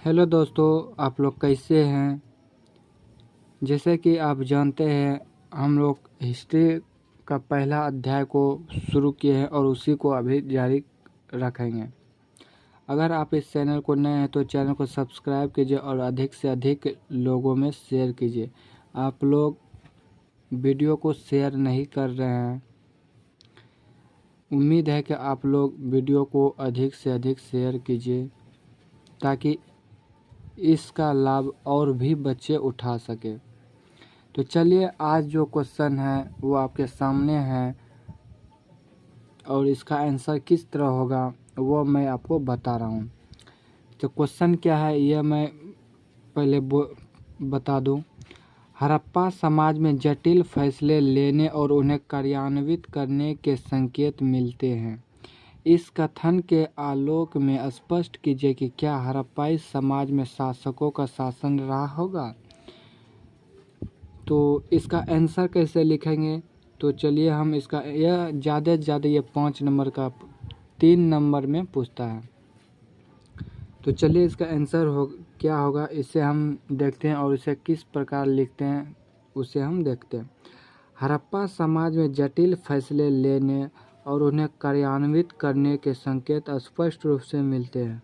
Hello दोस्तों, आप लोग कैसे हैं। जैसे कि आप जानते हैं, हम लोग हिस्ट्री का पहला अध्याय को शुरू किए हैं और उसी को अभी जारी रखेंगे। अगर आप इस चैनल को नए हैं तो चैनल को सब्सक्राइब कीजिए और अधिक से अधिक लोगों में शेयर कीजिए। आप लोग वीडियो को शेयर नहीं कर रहे हैं। उम्मीद है कि आप लोग वीडियो को अधिक से अधिक शेयर कीजिए ताकि इसका लाभ और भी बच्चे उठा सके। तो चलिए, आज जो क्वेश्चन है वो आपके सामने है और इसका आंसर किस तरह होगा वो मैं आपको बता रहा हूँ। तो क्वेश्चन क्या है यह मैं पहले बता दूँ। हड़प्पा समाज में जटिल फैसले लेने और उन्हें कार्यान्वित करने के संकेत मिलते हैं। इस कथन के आलोक में स्पष्ट कीजिए कि क्या हड़प्पाई समाज में शासकों का शासन रहा होगा। तो इसका आंसर कैसे लिखेंगे, तो चलिए हम इसका यह ज़्यादा से ज़्यादा ये 5 नंबर का 3 नंबर में पूछता है। तो चलिए इसका आंसर क्या होगा इसे हम देखते हैं और इसे किस प्रकार लिखते हैं उसे हम देखते हैं। हड़प्पा समाज में जटिल फैसले लेने और उन्हें कार्यान्वित करने के संकेत स्पष्ट रूप से मिलते हैं।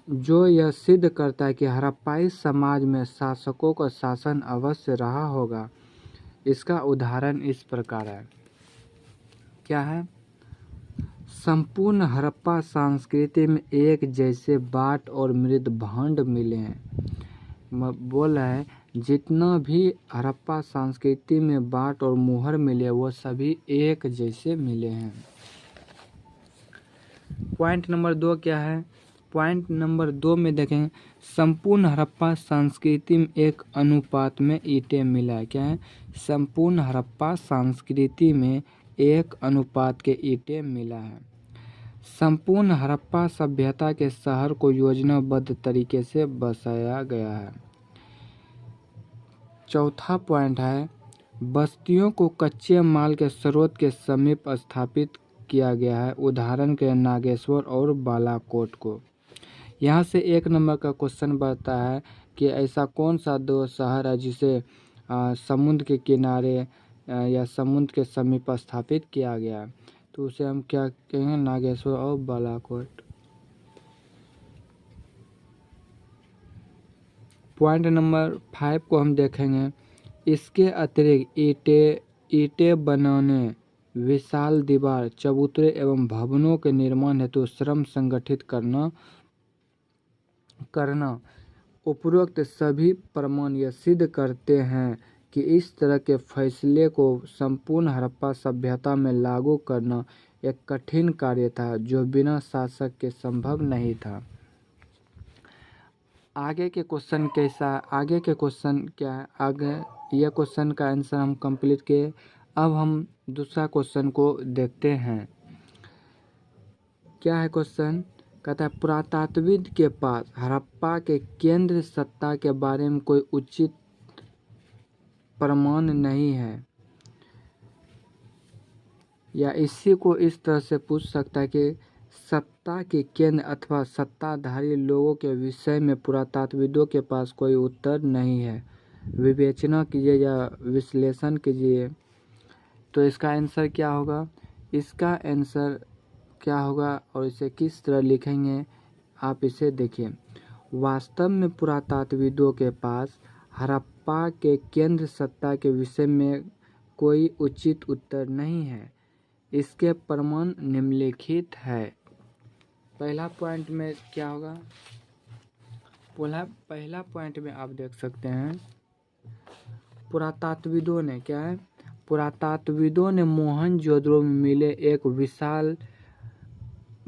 जो यह सिद्ध करता है कि हड़प्पाई समाज में शासकों का शासन अवश्य रहा होगा। इसका उदाहरण इस प्रकार है। क्या है? संपूर्ण हड़प्पा संस्कृति में एक जैसे बाट और मृद भांड मिले हैं। बोल रहा है जितना भी हड़प्पा संस्कृति में बाट और मुहर मिले वो सभी एक जैसे मिले हैं। पॉइंट नंबर 2 क्या है? पॉइंट नंबर 2 में देखें, संपूर्ण हड़प्पा संस्कृति में एक अनुपात में ईंटें मिला है। क्या है? संपूर्ण हड़प्पा संस्कृति में एक अनुपात के ईंटें मिला है। संपूर्ण हड़प्पा सभ्यता के शहर को योजनाबद्ध तरीके से बसाया गया है। चौथा पॉइंट है, बस्तियों को कच्चे माल के स्रोत के समीप स्थापित किया गया है। उदाहरण के नागेश्वर और बालाकोट को। यहाँ से 1 नंबर का क्वेश्चन बनता है कि ऐसा कौन सा 2 शहर है जिसे समुद्र के किनारे या समुद्र के समीप स्थापित किया गया है। तो उसे हम क्या कहेंगे? नागेश्वर और बालाकोट। पॉइंट नंबर 5 को हम देखेंगे। इसके अतिरिक्त ईंटें बनाने, विशाल दीवार, चबूतरे एवं भवनों के निर्माण हेतु श्रम संगठित करना उपरोक्त सभी प्रमाण यह सिद्ध करते हैं कि इस तरह के फैसले को संपूर्ण हड़प्पा सभ्यता में लागू करना एक कठिन कार्य था जो बिना शासक के संभव नहीं था। आगे के क्वेश्चन कैसा? आगे के क्वेश्चन क्या है? आगे यह क्वेश्चन का आंसर हम कंप्लीट किए। अब हम दूसरा क्वेश्चन को देखते हैं। क्या है क्वेश्चन? कहता है पुरातत्वविद के पास हड़प्पा के केंद्र सत्ता के बारे में कोई उचित प्रमाण नहीं है। या इसी को इस तरह से पूछ सकता है कि सत्ता के केंद्र अथवा सत्ताधारी लोगों के विषय में पुरातत्वविदों के पास कोई उत्तर नहीं है। विवेचना कीजिए या विश्लेषण कीजिए। तो इसका आंसर क्या होगा? इसका आंसर क्या होगा और इसे किस तरह लिखेंगे आप इसे देखिए। वास्तव में पुरातत्वविदों के पास हड़प्पा के केंद्र सत्ता के विषय में कोई उचित उत्तर नहीं है। इसके प्रमाण निम्नलिखित है। पहला पॉइंट में क्या होगा? पहला पॉइंट में आप देख सकते हैं पुरातत्वविदों ने क्या है? पुरातत्वविदों ने मोहनजोदड़ो में मिले एक विशाल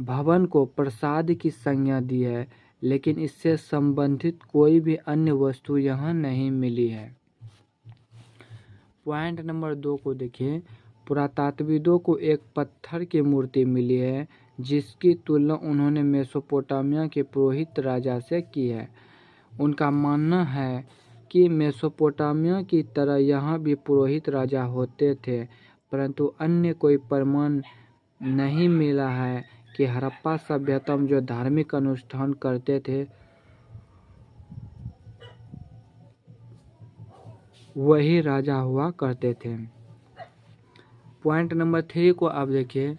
भवन को प्रासाद की संज्ञा दी है, लेकिन इससे संबंधित कोई भी अन्य वस्तु यहाँ नहीं मिली है। पॉइंट नंबर 2 को देखिए। पुरातत्वविदों को एक पत्थर की मूर्ति मिली है जिसकी तुलना उन्होंने मेसोपोटामिया के पुरोहित राजा से की है। उनका मानना है कि मेसोपोटामिया की तरह यहाँ भी पुरोहित राजा होते थे, परंतु अन्य कोई प्रमाण नहीं मिला है कि हड़प्पा सभ्यता में जो धार्मिक अनुष्ठान करते थे वही राजा हुआ करते थे। पॉइंट नंबर 3 को आप देखिए।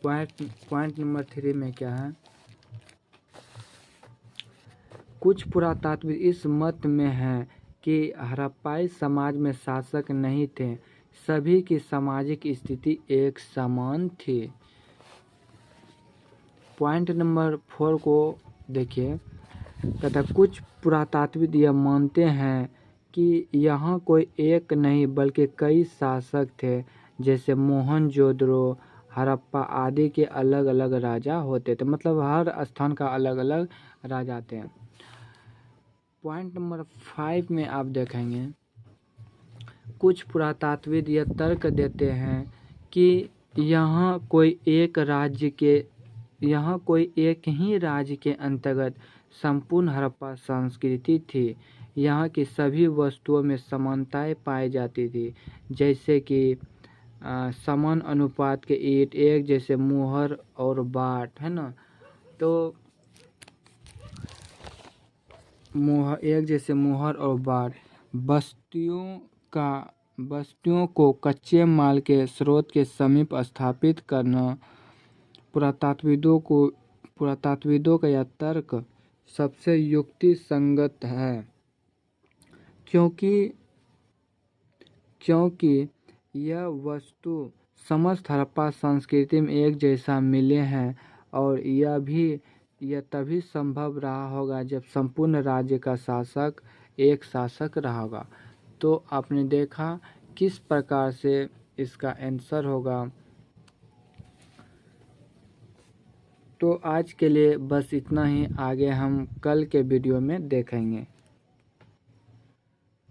पॉइंट नंबर 3 में क्या है, कुछ पुरातात्विक इस मत में है कि हड़प्पाई समाज में शासक नहीं थे, सभी की सामाजिक स्थिति एक समान थी। पॉइंट नंबर 4 को देखिए, तथा कुछ पुरातात्विक यह मानते हैं कि यहाँ कोई एक नहीं बल्कि कई शासक थे, जैसे मोहनजोदड़ो, हड़प्पा आदि के अलग अलग राजा होते थे। मतलब हर स्थान का अलग अलग राजा थे। पॉइंट नंबर 5 में आप देखेंगे, कुछ पुरातात्विक यह तर्क देते हैं कि यहाँ कोई एक ही राज्य के अंतर्गत संपूर्ण हड़प्पा संस्कृति थी। यहाँ की सभी वस्तुओं में समानताएं पाई जाती थी, जैसे कि समान अनुपात के ईंट, एक जैसे मुहर और बाट, है ना। तो एक जैसे मुहर और बाट, बस्तियों को कच्चे माल के स्रोत के समीप स्थापित करना, पुरातात्विदों का यह तर्क सबसे युक्ति संगत है, क्योंकि यह वस्तु समस्त हड़प्पा संस्कृति में एक जैसा मिले हैं, और यह तभी संभव रहा होगा जब संपूर्ण राज्य का शासक एक शासक रहा होगा। तो आपने देखा किस प्रकार से इसका आंसर होगा। तो आज के लिए बस इतना ही, आगे हम कल के वीडियो में देखेंगे।